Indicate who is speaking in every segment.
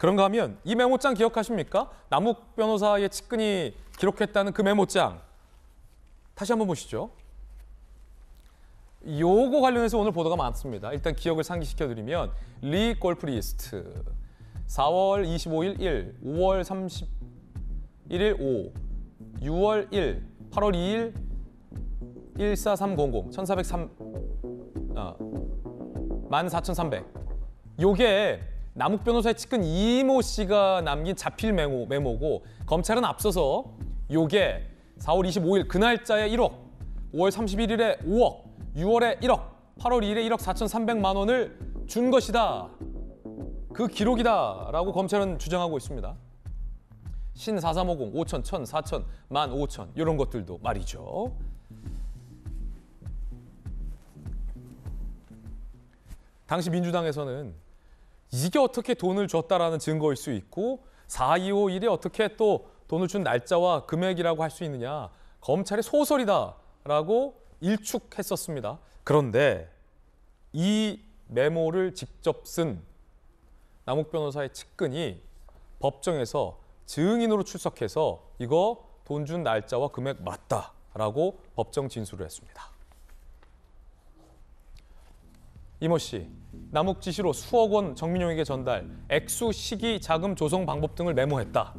Speaker 1: 그런가 하면 이 메모장 기억하십니까? 남욱 변호사의 측근이 기록했다는 그 메모장. 다시 한번 보시죠. 요거 관련해서 오늘 보도가 많습니다. 일단 기억을 상기시켜드리면 리 골프 리스트 4월 25일 1, 5월 31일 5, 6월 1, 8월 2일 14300, 1403, 14300. 요게 남욱 변호사의 측근 이모 씨가 남긴 자필 메모고 검찰은 앞서서 요게 4월 25일 그 날짜에 1억, 5월 31일에 5억, 6월에 1억, 8월 2일에 1억 4,300만 원을 준 것이다. 그 기록이다라고 검찰은 주장하고 있습니다. 신 4350, 5천, 1,000, 4천, 15,000 이런 것들도 말이죠. 당시 민주당에서는 이게 어떻게 돈을 줬다라는 증거일 수 있고 4251이 어떻게 또 돈을 준 날짜와 금액이라고 할 수 있느냐. 검찰의 소설이다라고 일축했었습니다. 그런데 이 메모를 직접 쓴 남욱 변호사의 측근이 법정에서 증인으로 출석해서 이거 돈 준 날짜와 금액 맞다라고 법정 진술을 했습니다. 이모 씨, 남욱 지시로 수억 원 정민용에게 전달, 액수, 시기, 자금 조성 방법 등을 메모했다.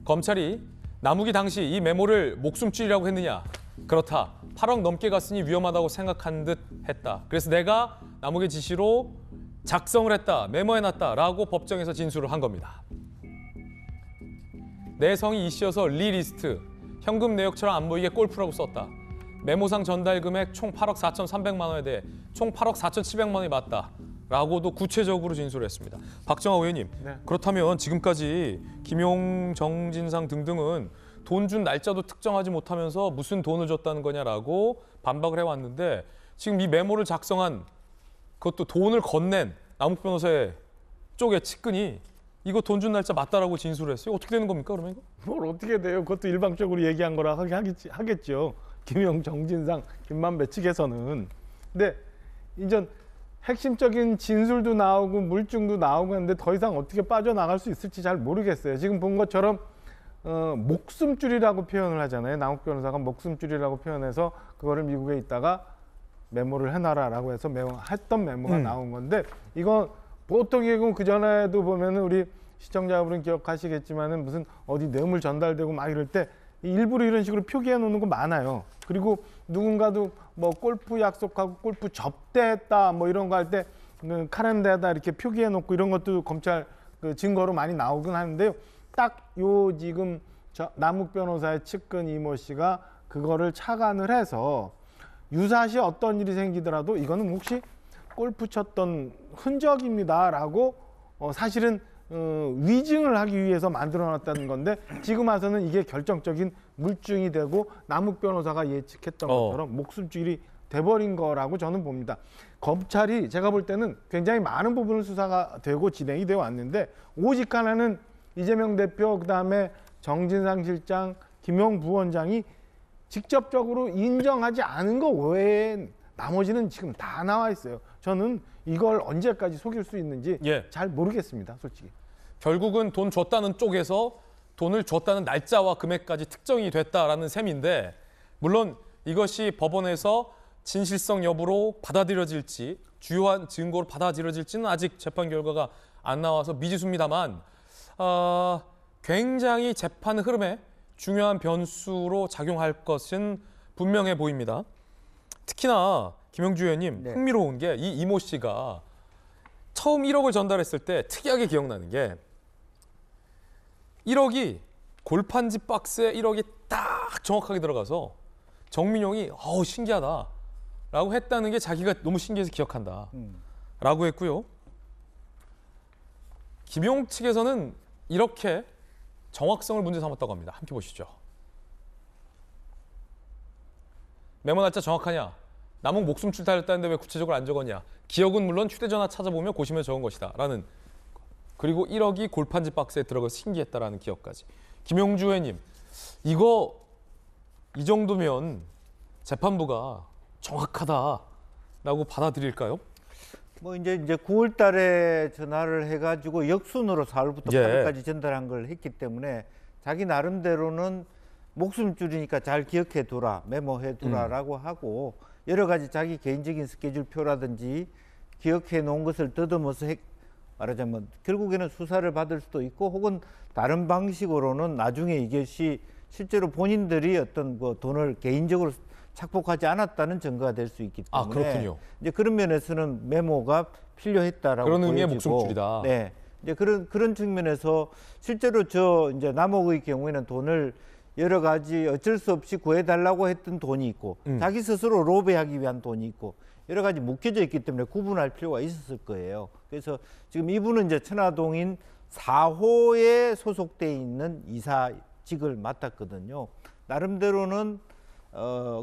Speaker 1: 검찰이 남욱이 당시 이 메모를 목숨줄이라고 했느냐? 그렇다. 8억 넘게 갔으니 위험하다고 생각한 듯 했다. 그래서 내가 남욱의 지시로 작성을 했다, 메모해놨다라고 법정에서 진술을 한 겁니다. 내 성이 이씨여서 리 리스트, 현금 내역처럼 안 보이게 골프라고 썼다. 메모상 전달 금액 총 8억 4,300만 원에 대해 총 8억 4,700만 원이 맞다라고도 구체적으로 진술했습니다. 박정하 의원님,
Speaker 2: 네.
Speaker 1: 그렇다면 지금까지 김용, 정진상 등등은 돈 준 날짜도 특정하지 못하면서 무슨 돈을 줬다는 거냐라고 반박을 해왔는데 지금 이 메모를 작성한 그것도 돈을 건넨 남욱 변호사의 쪽의 측근이 이거 돈 준 날짜 맞다라고 진술을 했어요. 어떻게 되는 겁니까, 그러면 이거?
Speaker 2: 뭘 어떻게 돼요? 그것도 일방적으로 얘기한 거라 하겠죠. 김용, 정진상, 김만배 측에서는. 근데 이제 핵심적인 진술도 나오고 물증도 나오고 하는데 더 이상 어떻게 빠져나갈 수 있을지 잘 모르겠어요. 지금 본 것처럼 목숨줄이라고 표현을 하잖아요. 남욱 변호사가 목숨줄이라고 표현해서 그거를 미국에 있다가 메모를 해놔라라고 해서 했던 메모가 나온 건데 이건 보통 얘기는 그 전에도 보면은 우리 시청자분은 기억하시겠지만은 무슨 어디 뇌물 전달되고 막 이럴 때 일부러 이런 식으로 표기해 놓는 거 많아요. 그리고 누군가도 뭐 골프 약속하고 골프 접대했다 뭐 이런 거 할 때 카렌다에다 이렇게 표기해 놓고 이런 것도 검찰 그 증거로 많이 나오긴 하는데요. 딱 요 지금 남욱 변호사의 측근 이모 씨가 그거를 착안을 해서 유사시 어떤 일이 생기더라도 이거는 혹시 골프 쳤던 흔적입니다라고 사실은 위증을 하기 위해서 만들어놨다는 건데 지금 와서는 이게 결정적인 물증이 되고 남욱 변호사가 예측했던 것처럼 목숨줄이 돼버린 거라고 저는 봅니다. 검찰이 제가 볼 때는 굉장히 많은 부분을 수사가 되고 진행이 되어 왔는데 오직 하나는 이재명 대표 그다음에 정진상 실장, 김용 부원장이 직접적으로 인정하지 않은 거 외엔 나머지는 지금 다 나와 있어요. 저는 이걸 언제까지 속일 수 있는지 잘 모르겠습니다, 솔직히.
Speaker 1: 결국은 돈 줬다는 쪽에서 돈을 줬다는 날짜와 금액까지 특정이 됐다라는 셈인데 물론 이것이 법원에서 진실성 여부로 받아들여질지 주요한 증거로 받아들여질지는 아직 재판 결과가 안 나와서 미지수입니다만 굉장히 재판 흐름에 중요한 변수로 작용할 것은 분명해 보입니다. 특히나 김영주 의원님 흥미로운 게 이 이모 씨가 처음 1억을 전달했을 때 특이하게 기억나는 게 1억이 골판지 박스에 1억이 딱 정확하게 들어가서 정민용이 신기하다 라고 했다는 게 자기가 너무 신기해서 기억한다 라고 했고요. 김용 측에서는 이렇게 정확성을 문제 삼았다고 합니다. 함께 보시죠. 메모 날짜 정확하냐? 남욱 목숨줄 달렸다는데 왜 구체적으로 안 적었냐? 기억은 물론 휴대전화 찾아보며 고시며 적은 것이다. 라는 그리고 1억이 골판지 박스에 들어가서 신기했다라는 기억까지. 김용주 의원님, 이거 이 정도면 재판부가 정확하다라고 받아들일까요?
Speaker 3: 뭐 이제 9월 달에 전화를 해가지고 역순으로 4월부터
Speaker 1: 예.
Speaker 3: 8월까지 전달한 걸 했기 때문에 자기 나름대로는 목숨 줄이니까 잘 기억해 두라, 메모해 두라라고 하고 여러 가지 자기 개인적인 스케줄표라든지 기억해 놓은 것을 더듬어서 말하자면 결국에는 수사를 받을 수도 있고 혹은 다른 방식으로는 나중에 이것이 실제로 본인들이 어떤 그 돈을 개인적으로 착복하지 않았다는 증거가 될 수 있기 때문에
Speaker 1: 그렇군요.
Speaker 3: 이제 그런 면에서는 메모가 필요했다라고
Speaker 1: 그런 의미의
Speaker 3: 보여지고,
Speaker 1: 목숨줄이다.
Speaker 3: 네, 이제 그런 측면에서 실제로 이제 남욱의 경우에는 돈을 여러 가지 어쩔 수 없이 구해달라고 했던 돈이 있고 자기 스스로 로비하기 위한 돈이 있고 여러 가지 묶여져 있기 때문에 구분할 필요가 있었을 거예요. 그래서 지금 이분은 이제 천화동인 4호에 소속돼 있는 이사직을 맡았거든요. 나름대로는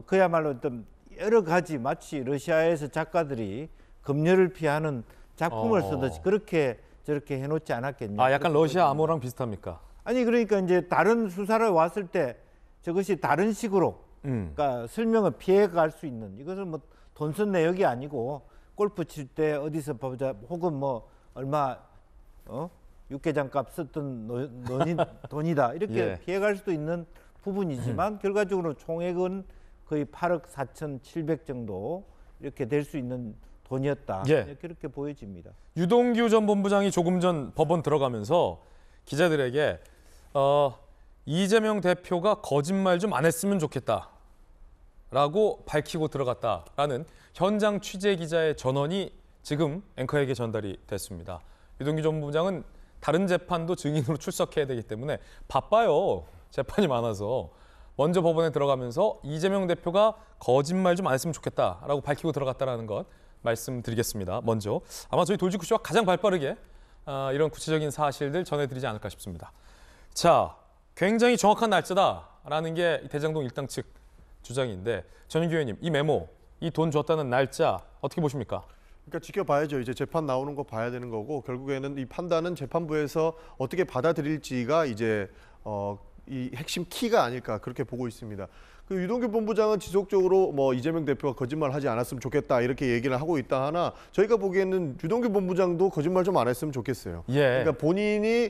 Speaker 3: 그야말로 어떤 여러 가지 마치 러시아에서 작가들이 검열을 피하는 작품을 쓰듯이 그렇게 저렇게 해놓지 않았겠냐.
Speaker 1: 약간 러시아 암호랑 비슷합니까?
Speaker 3: 아니 그러니까 이제 다른 수사를 왔을 때 저것이 다른 식으로 그러니까 설명을 피해갈 수 있는 이것은 뭐 돈 쓴 내역이 아니고 골프 칠 때 어디서 보자 혹은 뭐 얼마 육개장 값 썼던 돈이다 이렇게
Speaker 1: 예.
Speaker 3: 피해갈 수도 있는 부분이지만 결과적으로 총액은 거의 8억 4,700 정도 이렇게 될 수 있는 돈이었다.
Speaker 1: 예.
Speaker 3: 그렇게 보여집니다.
Speaker 1: 유동규 전 본부장이 조금 전 법원 들어가면서 기자들에게 이재명 대표가 거짓말 좀 안 했으면 좋겠다라고 밝히고 들어갔다라는 현장 취재 기자의 전원이 지금 앵커에게 전달이 됐습니다. 유동규 전 본부장은 다른 재판도 증인으로 출석해야 되기 때문에 바빠요. 재판이 많아서. 먼저 법원에 들어가면서 이재명 대표가 거짓말 좀 안 했으면 좋겠다라고 밝히고 들어갔다라는 것 말씀드리겠습니다. 먼저 아마 저희 돌직구 씨와 가장 발빠르게 이런 구체적인 사실들 전해드리지 않을까 싶습니다. 자, 굉장히 정확한 날짜다라는 게 대장동 일당 측 주장인데 전인규 의원님, 이 메모, 이 돈 줬다는 날짜 어떻게 보십니까?
Speaker 4: 그러니까 지켜봐야죠. 이제 재판 나오는 거 봐야 되는 거고 결국에는 이 판단은 재판부에서 어떻게 받아들일지가 이제 이 핵심 키가 아닐까 그렇게 보고 있습니다. 그 유동규 본부장은 지속적으로 뭐 이재명 대표가 거짓말하지 않았으면 좋겠다 이렇게 얘기를 하고 있다 하나 저희가 보기에는 유동규 본부장도 거짓말 좀 안 했으면 좋겠어요.
Speaker 1: 예.
Speaker 4: 그러니까 본인이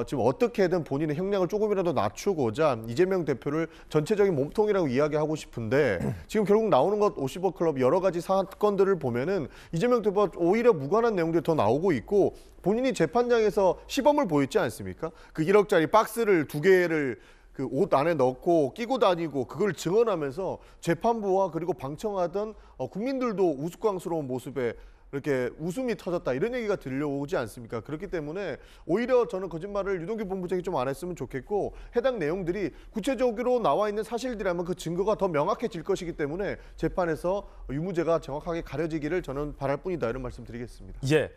Speaker 4: 지금 어떻게든 본인의 형량을 조금이라도 낮추고자 이재명 대표를 전체적인 몸통이라고 이야기하고 싶은데 지금 결국 나오는 것 50억 클럽 여러 가지 사건들을 보면은 이재명 대표가 오히려 무관한 내용들이 더 나오고 있고 본인이 재판장에서 시범을 보였지 않습니까? 그 1억짜리 박스를 2개를 그 옷 안에 넣고 끼고 다니고 그걸 증언하면서 재판부와 그리고 방청하던 국민들도 우스꽝스러운 모습에 이렇게 웃음이 터졌다 이런 얘기가 들려오지 않습니까? 그렇기 때문에 오히려 저는 거짓말을 유동규 본부장이 좀 안 했으면 좋겠고 해당 내용들이 구체적으로 나와 있는 사실들이라면 그 증거가 더 명확해질 것이기 때문에 재판에서 유무죄가 정확하게 가려지기를 저는 바랄 뿐이다 이런 말씀 드리겠습니다.
Speaker 1: 예.